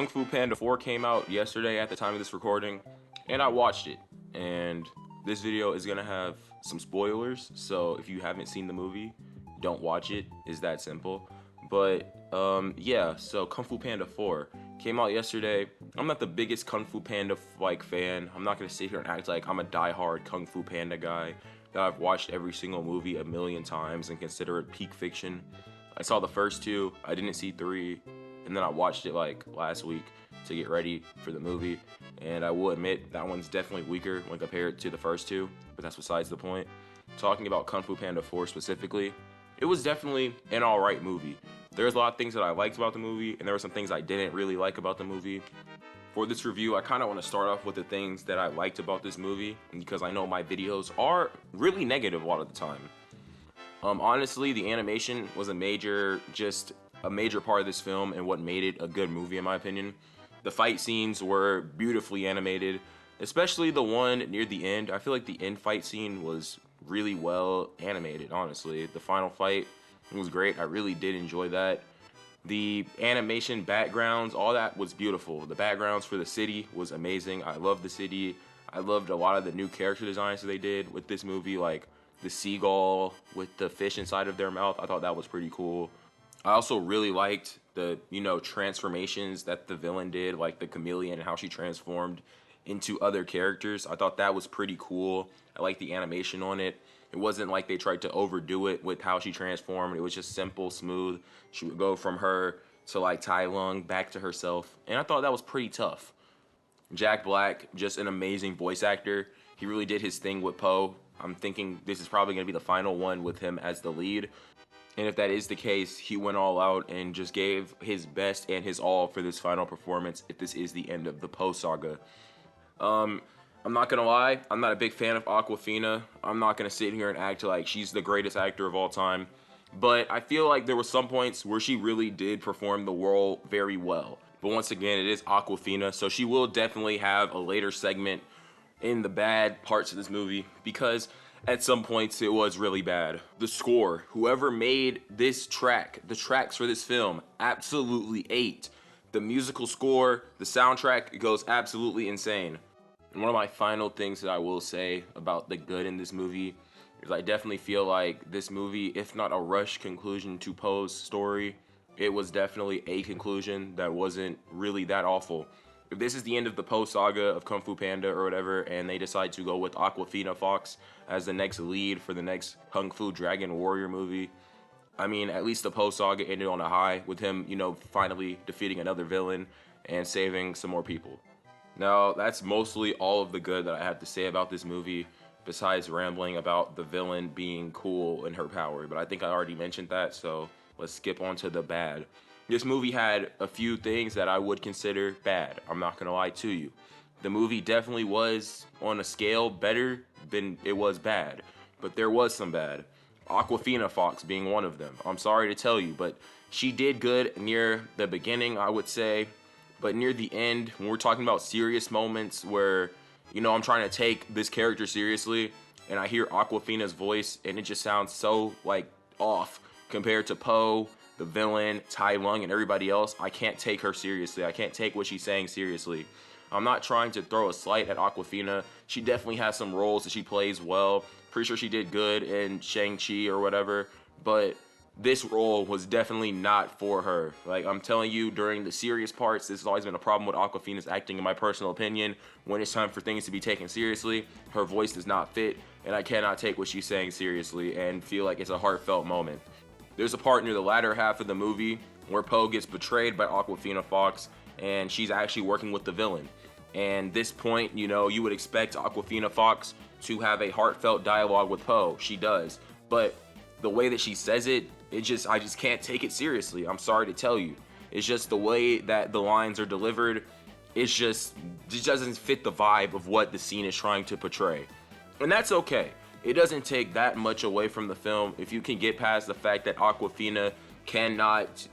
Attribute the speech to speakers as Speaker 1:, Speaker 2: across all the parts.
Speaker 1: Kung Fu Panda 4 came out yesterday at the time of this recording, and I watched it. And this video is gonna have some spoilers, so if you haven't seen the movie, don't watch it. It's that simple. But yeah, so Kung Fu Panda 4 came out yesterday. I'm not the biggest Kung Fu Panda fan. I'm not gonna sit here and act like I'm a diehard Kung Fu Panda guy that I've watched every single movie a million times and consider it peak fiction. I saw the first two, I didn't see 3, and then I watched it like last week to get ready for the movie. And I will admit that one's definitely weaker when compared to the first two, but that's besides the point. Talking about Kung Fu Panda 4 specifically, it was definitely an alright movie. There's a lot of things that I liked about the movie, and there were some things I didn't really like about the movie. For this review, I kind of want to start off with the things that I liked about this movie, because I know my videos are really negative a lot of the time. Honestly, the animation was a major part of this film and what made it a good movie in my opinion. The fight scenes were beautifully animated, especially the one near the end. I feel like the end fight scene was really well animated, honestly. The final fight was great. I really did enjoy that. The animation backgrounds, all that was beautiful. The backgrounds for the city was amazing. I loved the city. I loved a lot of the new character designs that they did with this movie, like the seagull with the fish inside of their mouth. I thought that was pretty cool. I also really liked the, transformations that the villain did, like the chameleon and how she transformed into other characters. I thought that was pretty cool. I liked the animation on it. It wasn't like they tried to overdo it with how she transformed. It was just simple, smooth. She would go from her to like Tai Lung back to herself. And I thought that was pretty tough. Jack Black, just an amazing voice actor. He really did his thing with Poe. I'm thinking this is probably going to be the final one with him as the lead. And if that is the case, he went all out and just gave his best and his all for this final performance if this is the end of the Poe saga. I'm not gonna lie, I'm not a big fan of Awkwafina. I'm not gonna sit here and act like she's the greatest actor of all time. But I feel like there were some points where she really did perform the role very well. But once again, it is Awkwafina, so she will definitely have a later segment in the bad parts of this movie because at some points it was really bad. The score, whoever made this track, the tracks for this film, absolutely ate. The musical score, the soundtrack, it goes absolutely insane. And one of my final things that I will say about the good in this movie is I definitely feel like this movie, if not a rushed conclusion to Poe's story, it was definitely a conclusion that wasn't really that awful. If this is the end of the Poe saga of Kung Fu Panda or whatever, and they decide to go with Awkwafina Fox as the next lead for the next Kung Fu Dragon Warrior movie, I mean, at least the Poe saga ended on a high with him, finally defeating another villain and saving some more people. Now, that's mostly all of the good that I have to say about this movie, besides rambling about the villain being cool and her power. But I think I already mentioned that, so let's skip on to the bad. This movie had a few things that I would consider bad. I'm not gonna lie to you. The movie definitely was, on a scale, better than it was bad. But there was some bad. Awkwafina Fox being one of them. I'm sorry to tell you, but she did good near the beginning, I would say. But near the end, when we're talking about serious moments where, I'm trying to take this character seriously, and I hear Awkwafina's voice, and it just sounds so, off compared to Poe, the villain, Tai Lung, and everybody else. I can't take her seriously. I can't take what she's saying seriously. I'm not trying to throw a slight at Awkwafina. She definitely has some roles that she plays well. Pretty sure she did good in Shang-Chi or whatever, but this role was definitely not for her. Like, I'm telling you, during the serious parts, this has always been a problem with Awkwafina's acting, in my personal opinion. When it's time for things to be taken seriously, her voice does not fit, and I cannot take what she's saying seriously and feel like it's a heartfelt moment. There's a part near the latter half of the movie where Poe gets betrayed by Awkwafina Fox, and she's actually working with the villain. And this point, you would expect Awkwafina Fox to have a heartfelt dialogue with Poe. She does. But the way that she says it, I just can't take it seriously. I'm sorry to tell you. It's just the way that the lines are delivered. It just doesn't fit the vibe of what the scene is trying to portray. And that's okay. It doesn't take that much away from the film if you can get past the fact that Awkwafina cannot,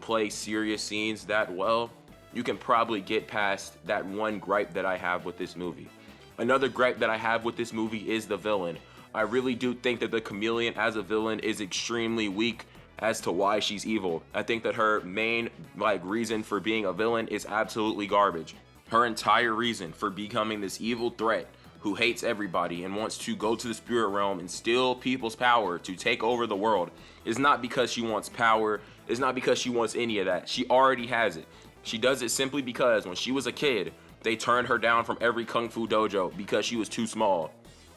Speaker 1: play serious scenes that well. You can probably get past that one gripe that I have with this movie. Another gripe that I have with this movie is the villain. I really do think that the chameleon as a villain is extremely weak. as to why she's evil. I think that her main reason for being a villain is absolutely garbage. Her entire reason for becoming this evil threat who hates everybody and wants to go to the spirit realm and steal people's power to take over the world is not because she wants power, it's not because she wants any of that. She already has it. She does it simply because when she was a kid, they turned her down from every kung fu dojo because she was too small.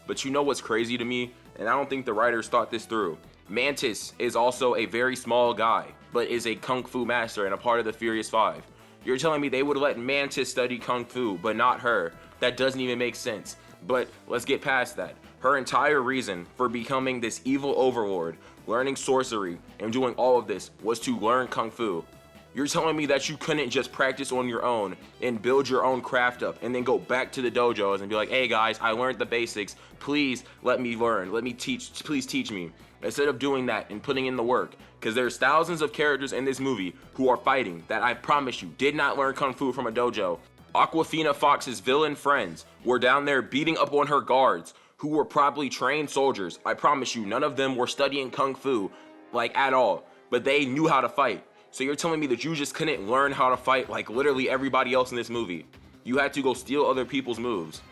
Speaker 1: But you know what's crazy to me? And I don't think the writers thought this through. Mantis is also a very small guy, but is a kung fu master and a part of the Furious Five. You're telling me they would let Mantis study kung fu, but not her? That doesn't even make sense. But let's get past that. Her entire reason for becoming this evil overlord, learning sorcery, and doing all of this was to learn kung fu. You're telling me that you couldn't just practice on your own and build your own craft up and then go back to the dojos and be like, hey guys, I learned the basics. Please let me learn. Let me teach. Please teach me. Instead of doing that and putting in the work. Because there's thousands of characters in this movie who are fighting that I promise you did not learn kung fu from a dojo. Awkwafina Fox's villain friends were down there beating up on her guards who were probably trained soldiers. I promise you none of them were studying kung fu at all. But they knew how to fight. So you're telling me that you just couldn't learn how to fight like literally everybody else in this movie? You had to go steal other people's moves.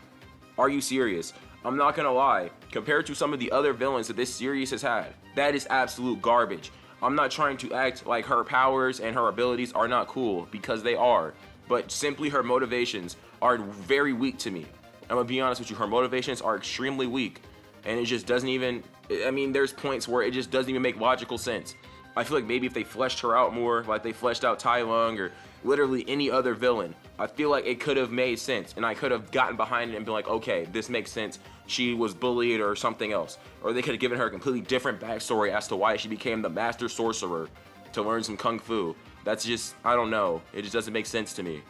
Speaker 1: Are you serious? I'm not gonna lie, compared to some of the other villains that this series has had, that is absolute garbage. I'm not trying to act like her powers and her abilities are not cool, because they are, but simply her motivations are very weak to me. I'm gonna be honest with you, her motivations are extremely weak, and it just doesn't even, there's points where it just doesn't even make logical sense. I feel like maybe if they fleshed her out more, like they fleshed out Tai Lung or literally any other villain, I feel like it could have made sense and I could have gotten behind it and been like, okay, this makes sense. She was bullied or something else. Or they could have given her a completely different backstory as to why she became the master sorcerer to learn some kung fu. That's just, I don't know. It just doesn't make sense to me.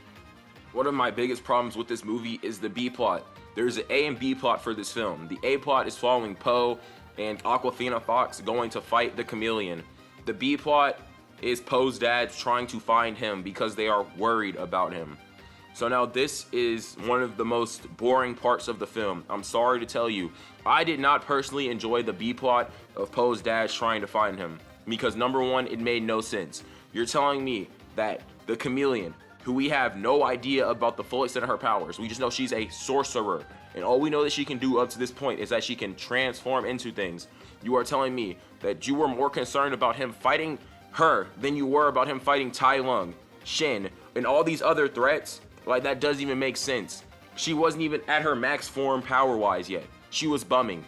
Speaker 1: One of my biggest problems with this movie is the B plot. There's an A and B plot for this film. The A plot is following Poe and Awkwafina Fox going to fight the chameleon. The B plot is Poe's dad trying to find him because they are worried about him. So now this is one of the most boring parts of the film. I'm sorry to tell you, I did not personally enjoy the B plot of Poe's dad trying to find him because number one, it made no sense. You're telling me that the chameleon, who we have no idea about the full extent of her powers, we just know she's a sorcerer, and all we know that she can do up to this point is that she can transform into things. You are telling me that you were more concerned about him fighting her than you were about him fighting Tai Lung, Shin, and all these other threats? That doesn't even make sense. She wasn't even at her max form power-wise yet. She was bumming.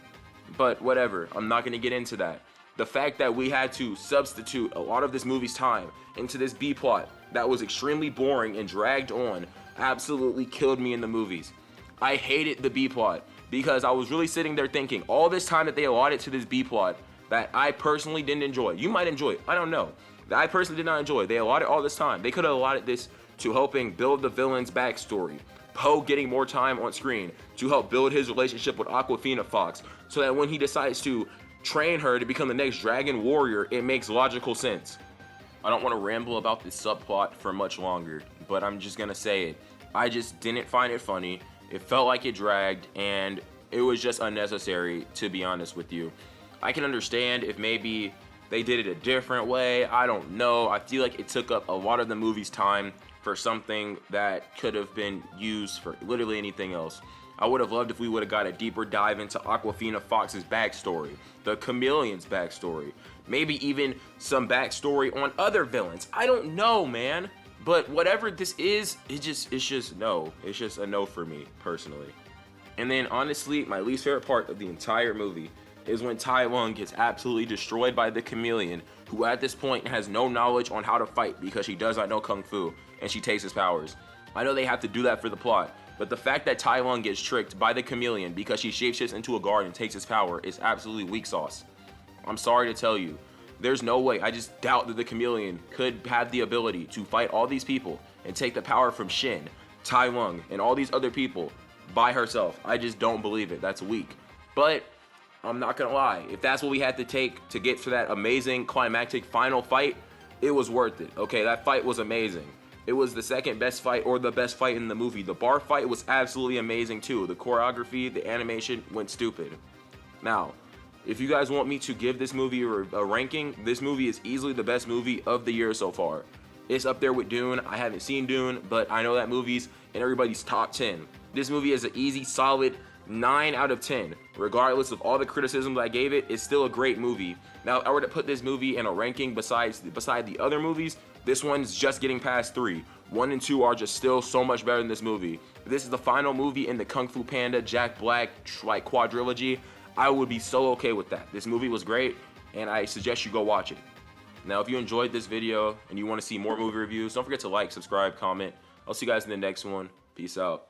Speaker 1: But whatever, I'm not gonna get into that. The fact that we had to substitute a lot of this movie's time into this B plot that was extremely boring and dragged on absolutely killed me in the movies. I hated the B plot because I was really sitting there thinking all this time that they allotted to this B plot that I personally didn't enjoy. You might enjoy it, I don't know. That I personally did not enjoy. They allotted all this time. They could have allotted this to helping build the villain's backstory. Poe getting more time on screen to help build his relationship with Awkwafina Fox so that when he decides to train her to become the next dragon warrior, it makes logical sense. I don't want to ramble about this subplot for much longer, but I'm just gonna say it. I just didn't find it funny. It felt like it dragged, and it was just unnecessary, to be honest with you. I can understand if maybe they did it a different way. I don't know. I feel like it took up a lot of the movie's time for something that could have been used for literally anything else. I would have loved if we would have got a deeper dive into Awkwafina Fox's backstory, the chameleon's backstory, maybe even some backstory on other villains. I don't know, man. But whatever this is, it's just no. It's just a no for me, personally. And then, honestly, my least favorite part of the entire movie is when Tai Lung gets absolutely destroyed by the chameleon, who at this point has no knowledge on how to fight because she does not know Kung Fu, and she takes his powers. I know they have to do that for the plot, but the fact that Tai Lung gets tricked by the chameleon because she shapeshifts into a guard and takes his power is absolutely weak sauce. I'm sorry to tell you. There's no way. I just doubt that the chameleon could have the ability to fight all these people and take the power from Shin, Tai Lung, and all these other people by herself. I just don't believe it. That's weak. But I'm not gonna lie. If that's what we had to take to get to that amazing climactic final fight, it was worth it. Okay, that fight was amazing. It was the second best fight or the best fight in the movie. The bar fight was absolutely amazing too. The choreography, the animation went stupid. Now, If you guys want me to give this movie a ranking, this movie is easily the best movie of the year so far. It's up there with Dune. I haven't seen Dune, but I know that movie's in everybody's top 10. This movie is an easy, solid 9 out of 10. Regardless of all the criticisms I gave it, it's still a great movie. Now, if I were to put this movie in a ranking beside the other movies, this one's just getting past 3. 1 and 2 are just still so much better than this movie. If this is the final movie in the Kung Fu Panda, Jack Black, like quadrilogy, I would be so okay with that. This movie was great, and I suggest you go watch it. Now, if you enjoyed this video and you want to see more movie reviews, don't forget to like, subscribe, comment. I'll see you guys in the next one. Peace out.